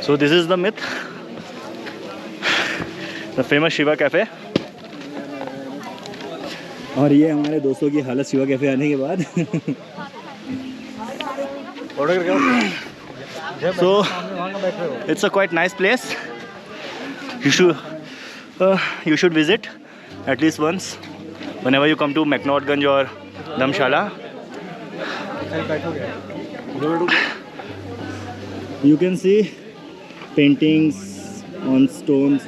So this is the myth, the famous Shiva Cafe. और ये हमारे दोस्तों की हालत शिवा कैफे आने के बाद. So it's a quite nice place. You should visit at least once whenever you come to McNaughtonganj or Dhamshala. You can see paintings on stones,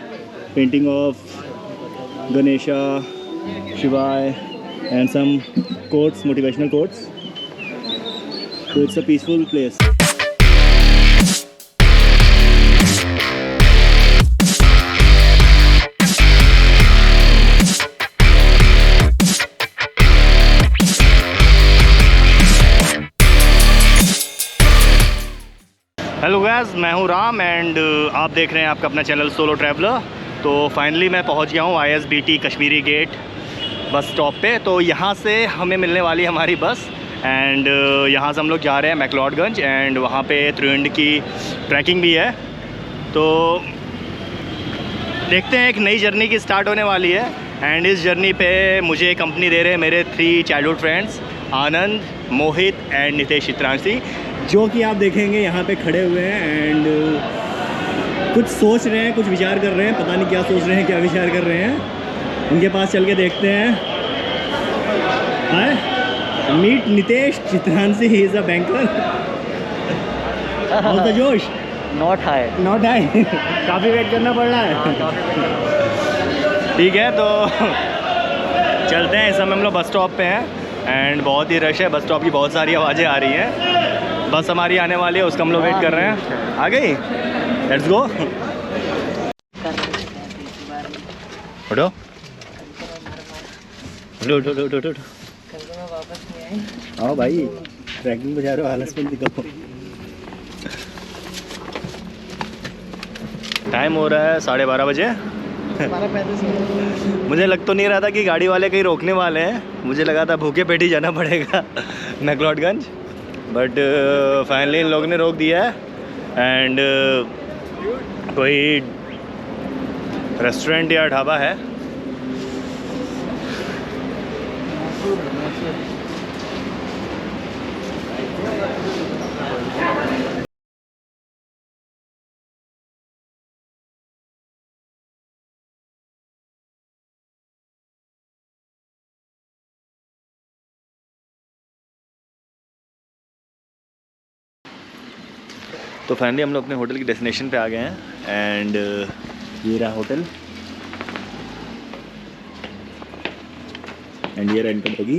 painting of Ganesha, Shiva, and some quotes, motivational quotes. So it's a peaceful place. Hello guys, मैं हूँ Ram and आप देख रहे हैं आपका अपना channel solo traveller. तो finally मैं पहुँच गया हूँ ISBT Kashmere gate bus stop पे। तो यहाँ से हमें मिलने वाली हमारी बस एंड यहाँ से हम लोग जा रहे हैं मैक्लोडगंज एंड वहाँ पे त्रिवेंड की ट्रैकिंग भी है। तो देखते हैं, एक नई जर्नी की स्टार्ट होने वाली है एंड इस जर्नी पे मुझे कंपनी दे रहे हैं मेरे 3 childhood friends Anand, Mohit and Nitesh Chitranshi, जो कि आप देखेंगे यहाँ पे खड़े हुए हैं एंड कुछ सोच रहे हैं, कुछ विचार कर रहे हैं। पता नहीं क्या सोच रहे हैं, क्या विचार कर रहे हैं। उनके पास चल के देखते हैं। Meet Nitesh Chitranshi, he is a banker. How the josh? Not high. काफ़ी वेट करना पड़ रहा है। ठीक है, तो चलते हैं। इस समय हम लोग बस स्टॉप पे हैं एंड बहुत ही रश है। बस स्टॉप की बहुत सारी आवाज़ें आ रही हैं। बस हमारी आने वाली है, उसका हम लोग वेट कर रहे हैं। आ गई, लेट्स गो। उठो उठो। आओ भाई, ट्रैकिंग पे जा रहे हो, आलस में दिखाओ। टाइम हो रहा है 12:30 बजे। मुझे लग तो नहीं रहा था कि गाड़ी वाले कहीं रोकने वाले हैं। मुझे लगा था भूखे पेट ही जाना पड़ेगा मैक्लोडगंज, बट फाइनली इन लोगों ने रोक दिया है एंड कोई रेस्टोरेंट या ढाबा है। तो फाइनली हम लोग अपने होटल की डेस्टिनेशन पे आ गए हैं एंड ये रहा होटल एंड ये रेंट होगी।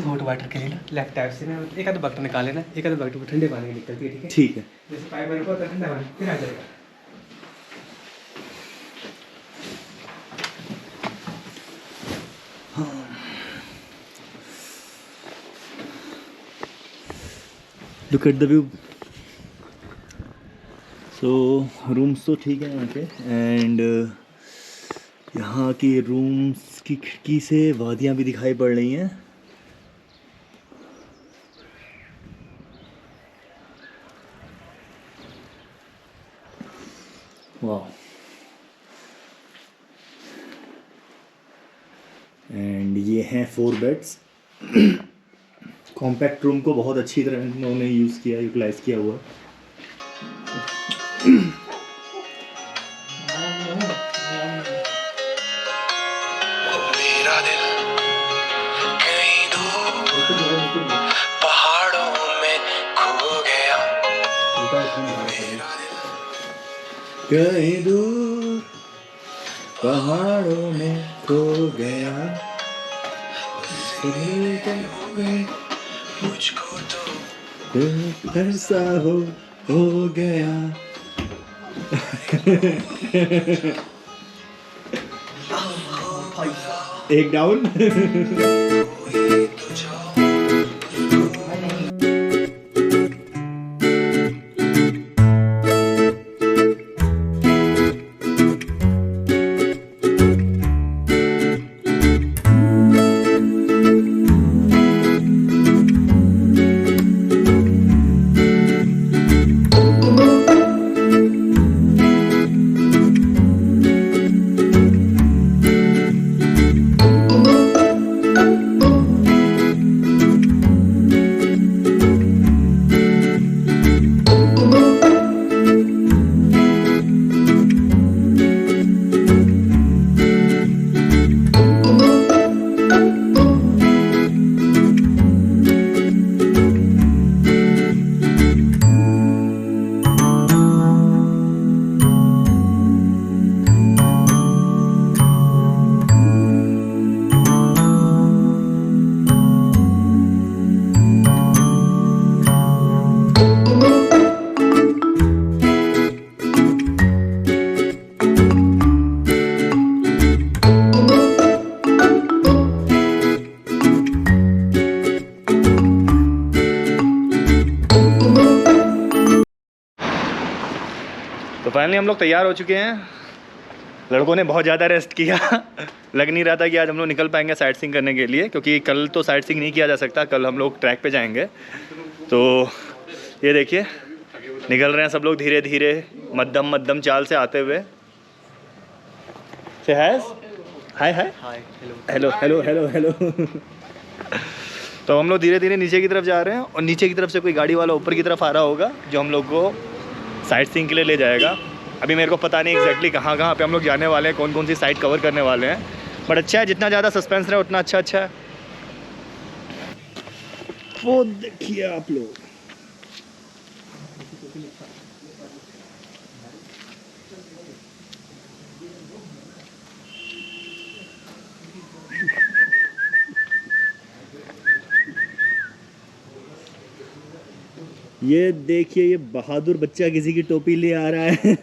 हॉट वाटर के लिए लेफ्ट टाइप से ना एक आधा बकेट निकाल लेना, एक आधा बकेट ठंडे पानी की निकलती है। ठीक है। जैसे पाइप बन को ठंडा पानी फिर आ जाएगा। Look at the view. So rooms तो ठीक है यहाँ पे एंड यहाँ की रूम्स की खिड़की से वादियाँ भी दिखाई पड़ रही हैं। वाह। एंड ये हैं 4 बेड्स। कॉम्पैक्ट रूम को बहुत अच्छी तरह उन्होंने यूज़ किया, यूटिलाइज किया हुआ। मेरा दिल कहीं दूर पहाड़ों में खो गया। कहीं दूर पहाड़ों में खो गया। मुझको तो ऐसा हो गया। एक डाउन। फाइनली हम लोग तैयार हो चुके हैं। लड़कों ने बहुत ज़्यादा रेस्ट किया। लग नहीं रहा था कि आज हम लोग निकल पाएंगे साइट सीइंग करने के लिए, क्योंकि कल तो साइट सीइंग नहीं किया जा सकता, कल हम लोग ट्रैक पे जाएंगे। तो ये देखिए निकल रहे हैं सब लोग धीरे धीरे मध्यम मध्यम चाल से आते हुए। से hi hi hi hello hello hello hello. तो हम लोग धीरे धीरे नीचे की तरफ जा रहे हैं और नीचे की तरफ से कोई गाड़ी वाला ऊपर की तरफ आ रहा होगा जो हम लोग को साइट सीइंग के लिए ले जाएगा। अभी मेरे को पता नहीं एग्जैक्टली कहाँ कहाँ पे हम लोग जाने वाले हैं, कौन कौन सी साइट कवर करने वाले हैं, बट अच्छा है, जितना ज़्यादा सस्पेंस रहे उतना अच्छा है। वो देखिए आप लोग, ये देखिए ये बहादुर बच्चा किसी की टोपी ले आ रहा है।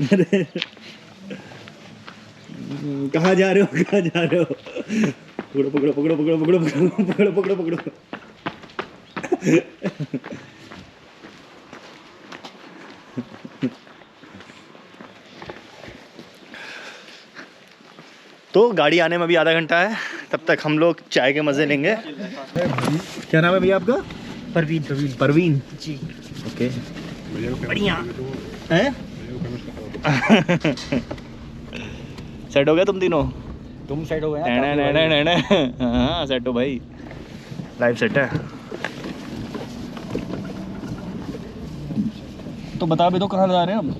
अरे कहाँ जा रहे हो, कहाँ जा रहे हो? पकड़ो पकड़ो पकड़ो पकड़ो पकड़ो पकड़ो पकड़ो पकड़ो पकड़ो। तो गाड़ी आने में भी आधा घंटा है, तब तक हम लोग चाय के मज़े लेंगे। क्या नाम है भैया आपका? परवीन परवीन जी। ओके बढ़िया हैं। सेट हो गया तुम तीनों? तुम साइड हो गए हाँ सेट हो भाई, लाइव सेट है। तो बता भी दो कहाँ जा रहे हैं हम?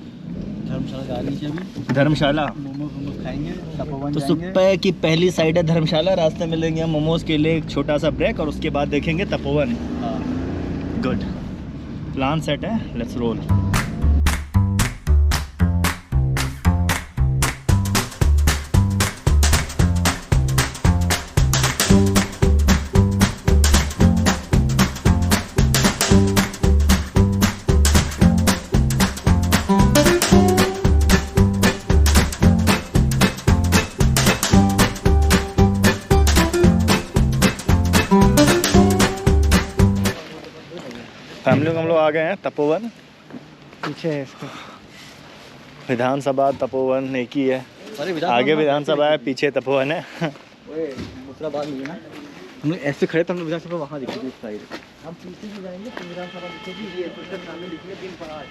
धर्मशाला जा रही है अभी। धर्मशाला मोमोज खाएंगे, तपोवन तो जाएंगे। सुप्पे की पहली साइड है धर्मशाला, रास्ते में लेंगे हम मोमोज के लिए एक छोटा सा ब्रेक और उसके बाद देखेंगे तपोवन। हाँ। गुड प्लान सेट है, लेट्स रोल। फैमिली हम लोग आ गए हैं तपोवन, पीछे है इसका। विधानसभा तपोवन एक ही है, आगे विधानसभा है पीछे तपोवन है। दूसरा बात नहीं है ना, हम लोग ऐसे खड़े तो हम लोग विधानसभा वहाँ दिखेगी इस साइड, हम पीछे भी जाएंगे तो विधानसभा दिखेगी, ये सामने दिखेगी 3 पहाड़।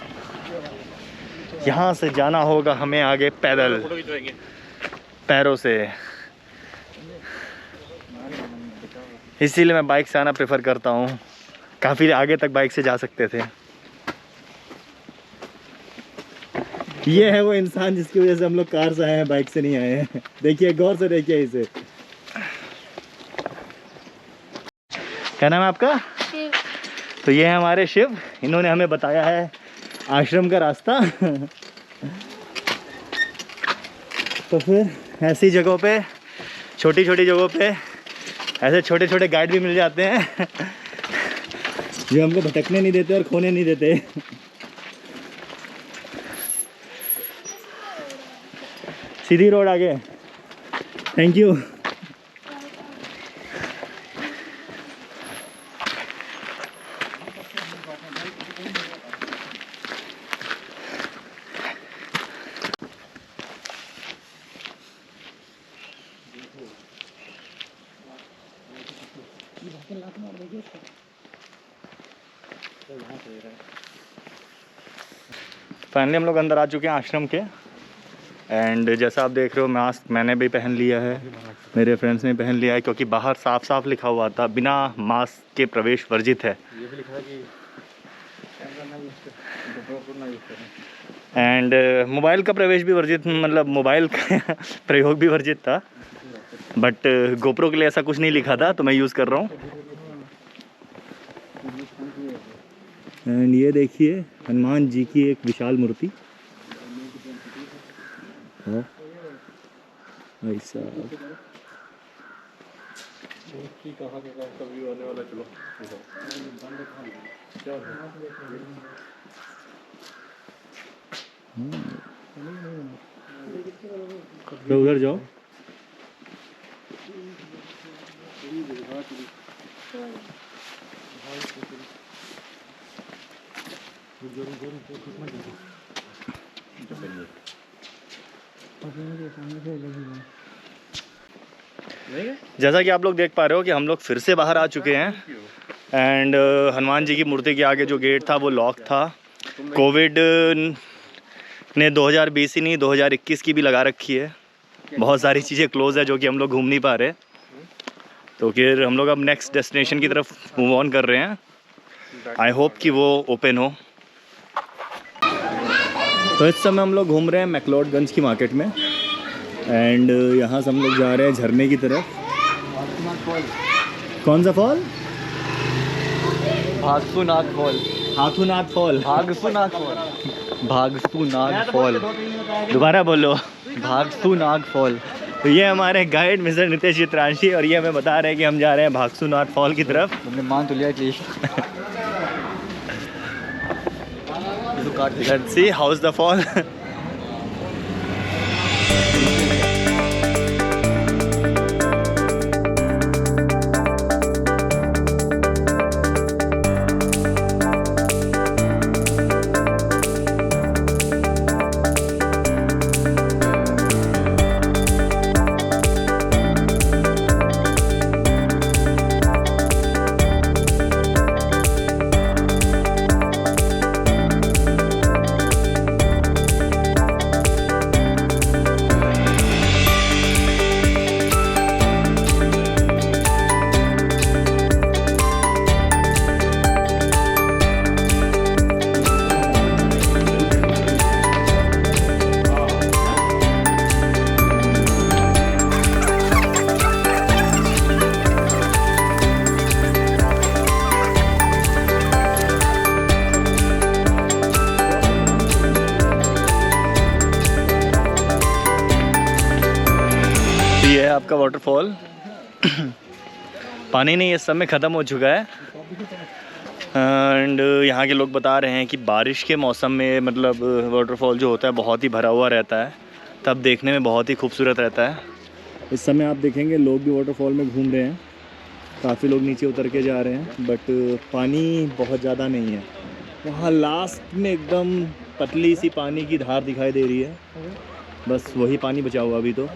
यहाँ से जाना होगा हमें आगे पैदल, पैरों से, इसीलिए मैं बाइक से आना प्रेफर करता हूँ। काफ़ी आगे तक बाइक से जा सकते थे। ये है वो इंसान जिसकी वजह से हम लोग कार से आए हैं, बाइक से नहीं आए हैं। देखिए गौर से देखिए इसे। क्या नाम है आपका? शिव। तो ये है हमारे शिव, इन्होंने हमें बताया है आश्रम का रास्ता। तो फिर ऐसी जगहों पे, छोटी छोटी जगहों पे ऐसे छोटे छोटे गाइड भी मिल जाते हैं जो हमको भटकने नहीं देते और खोने नहीं देते। सीधी रोड आगे। Thank you. फाइनली हम लोग अंदर आ चुके हैं आश्रम के, एंड जैसा आप देख रहे हो मास्क मैंने भी पहन लिया है, मेरे फ्रेंड्स ने पहन लिया है, क्योंकि बाहर साफ साफ लिखा हुआ था बिना मास्क के प्रवेश वर्जित है। ये भी लिखा है कि एंड मोबाइल का प्रवेश भी वर्जित, मतलब मोबाइल का प्रयोग भी वर्जित था, बट गोप्रो के लिए ऐसा कुछ नहीं लिखा था तो मैं यूज़ कर रहा हूँ। एंड ये देखिए हनुमान जी की एक विशाल मूर्ति। हाँ भाई साहब, तो उधर जाओ। जैसा कि आप लोग देख पा रहे हो कि हम लोग फिर से बाहर आ चुके हैं एंड हनुमान जी की मूर्ति के आगे जो गेट था वो लॉक था। कोविड ने 2020 ही नहीं 2021 की भी लगा रखी है। बहुत सारी चीज़ें क्लोज है जो कि हम लोग घूम नहीं पा रहे। तो फिर हम लोग अब नेक्स्ट डेस्टिनेशन की तरफ मूव ऑन कर रहे हैं। आई होप कि वो ओपन हो। तो इस समय हम लोग घूम रहे हैं मैक्लोडगंज की मार्केट में एंड यहाँ से हम लोग जा रहे हैं झरने की तरफ। कौन सा fall? Bhagsunath fall. Hathunath fall. Bhagsunath fall. Bhagsunath fall. दोबारा बोलो। भागसूनाथ फॉल। तो ये हमारे गाइड मिस्टर नितेश चित्रांशी और ये हमें बता रहे हैं कि हम जा रहे हैं भागसूनाथ फॉल की तरफ। तुमने मान तो लिया at least. Let's see how is the fall. ये है आपका वाटरफॉल। पानी नहीं इस समय ख़त्म हो चुका है एंड यहाँ के लोग बता रहे हैं कि बारिश के मौसम में मतलब वाटरफॉल जो होता है बहुत ही भरा हुआ रहता है, तब देखने में बहुत ही खूबसूरत रहता है। इस समय आप देखेंगे लोग भी वाटरफॉल में घूम रहे हैं, काफ़ी लोग नीचे उतर के जा रहे हैं बट पानी बहुत ज़्यादा नहीं है। वहाँ लास्ट में एकदम पतली सी पानी की धार दिखाई दे रही है, बस वही पानी बचा हुआ अभी तो।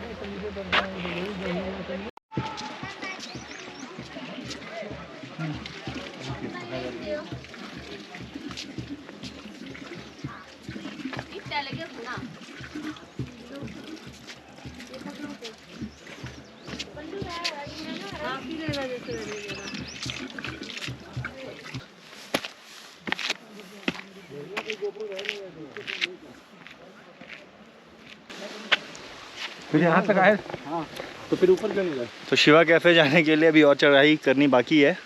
फिर यहाँ तक आए। हाँ तो फिर ऊपर क्यों नहीं गए? तो शिवा कैफ़े जाने के लिए अभी और चढ़ाई करनी बाकी है।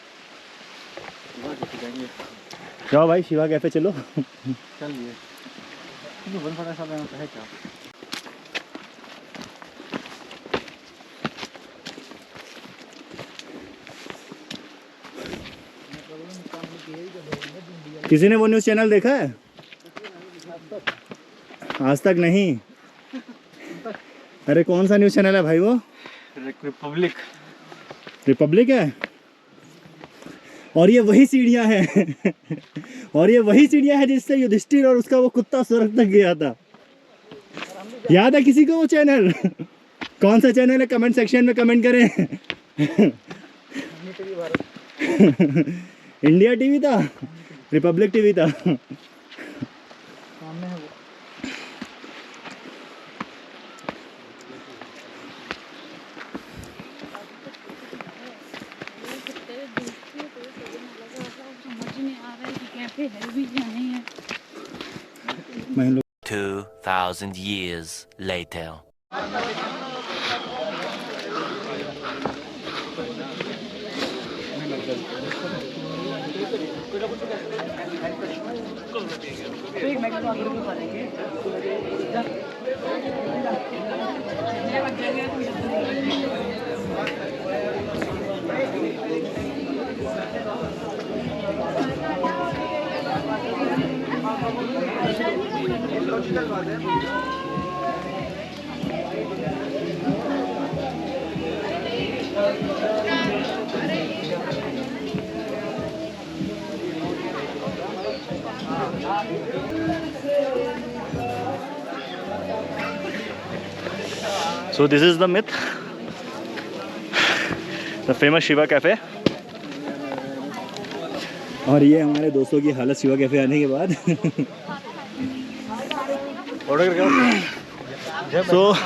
जाओ भाई शिवा कैफ़े चलो। चलिए है क्या? किसी ने वो न्यूज़ चैनल देखा है? आज तक नहीं। अरे कौन सा न्यूज़ चैनल है भाई वो? रिपब्लिक। रिपब्लिक है। और ये वही सीढ़ियाँ हैं और ये वही सीढ़ियाँ हैं जिससे युधिष्ठिर और उसका वो कुत्ता स्वर्ग तक गया था। याद है किसी को वो चैनल? कौन सा चैनल है कमेंट सेक्शन में कमेंट करें। इंडिया टीवी था, रिपब्लिक टीवी था। सामने है वो। समझ नहीं आ रहा है कि कैफे है भी या नहीं है। 2000 years later. So this is the myth, the famous Shiva Cafe. और ये हमारे दोस्तों की हालत शिवा कैफे आने के बाद. ऑर्डर करके So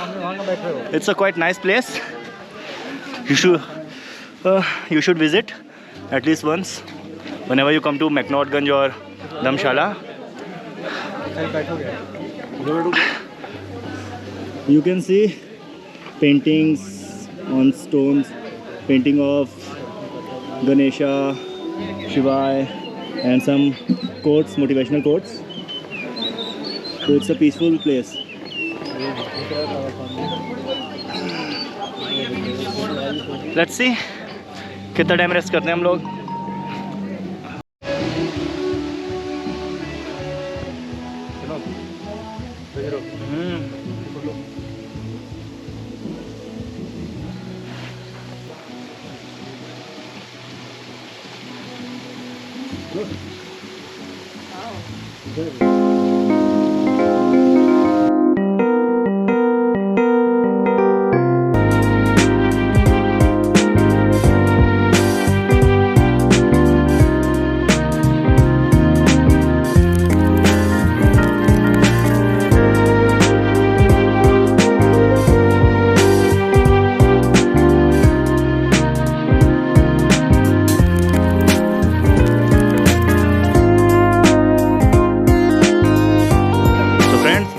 it's a quite nice place. You should visit at least once whenever you come to McNaughton or Dharamshala. You can see paintings on stones, painting of Ganesha, Shivai, and some quotes, motivational quotes. So it's a peaceful place. Let's see कितना time rest करते हैं हम लोग.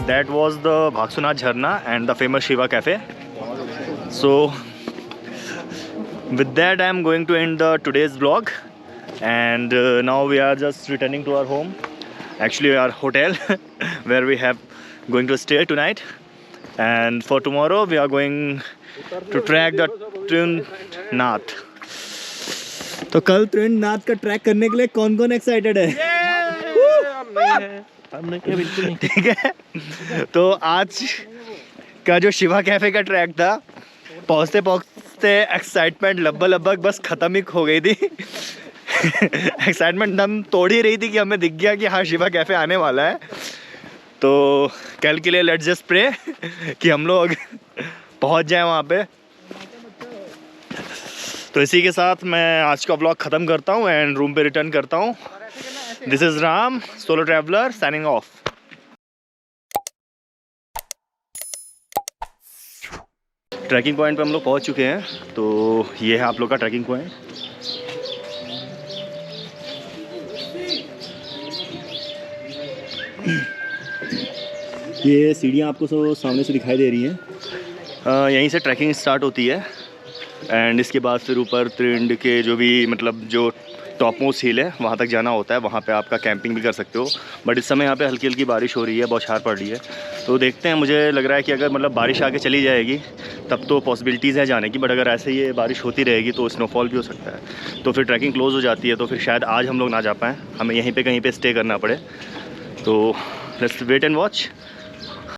That was the Bhagsuna Jharna and the famous Shiva Cafe. So with that I am going to end today's vlog, and now we are just returning to our home, actually our hotel where we have going to stay tonight, and for tomorrow we are going to track the Trinath. तो कल त्रिनाथ का track करने के लिए कौन कौन excited है? बिल्कुल नहीं. ठीक है, तो आज का जो शिवा कैफे का ट्रैक था, पहुँचते पहुँचते एक्साइटमेंट लगभग बस ख़त्म ही हो गई थी. एक्साइटमेंट दम तोड़ ही रही थी कि हमें दिख गया कि हाँ शिवा कैफे आने वाला है. तो कल के लिए लेट्स जस्ट प्रे कि हम लोग पहुँच जाएं वहाँ पे. तो इसी के साथ मैं आज का ब्लॉग ख़त्म करता हूँ एंड रूम पे रिटर्न करता हूँ. This is Ram, solo traveller, signing off. Trekking point पे हम लोग पहुँच चुके हैं. तो ये है आप लोग का ट्रैकिंग पॉइंट. ये सीढ़ियाँ आपको सामने से दिखाई दे रही हैं. यहीं से ट्रैकिंग स्टार्ट होती है एंड इसके बाद फिर ऊपर त्रिंड के जो भी मतलब जो टॉप मोस्ट हिल है वहाँ तक जाना होता है. वहाँ पे आपका कैंपिंग भी कर सकते हो. बट इस समय यहाँ पे हल्की हल्की बारिश हो रही है, बौछार पड़ रही है. तो देखते हैं, मुझे लग रहा है कि अगर मतलब बारिश आके चली जाएगी तब तो पॉसिबिलिटीज़ है जाने की. बट अगर ऐसे ये बारिश होती रहेगी तो स्नोफॉल भी हो सकता है. तो फिर ट्रैकिंग क्लोज़ हो जाती है. तो फिर शायद आज हम लोग ना जा पाएँ, हमें यहीं पर कहीं पर स्टे करना पड़े. तो लेट्स वेट एंड वॉच.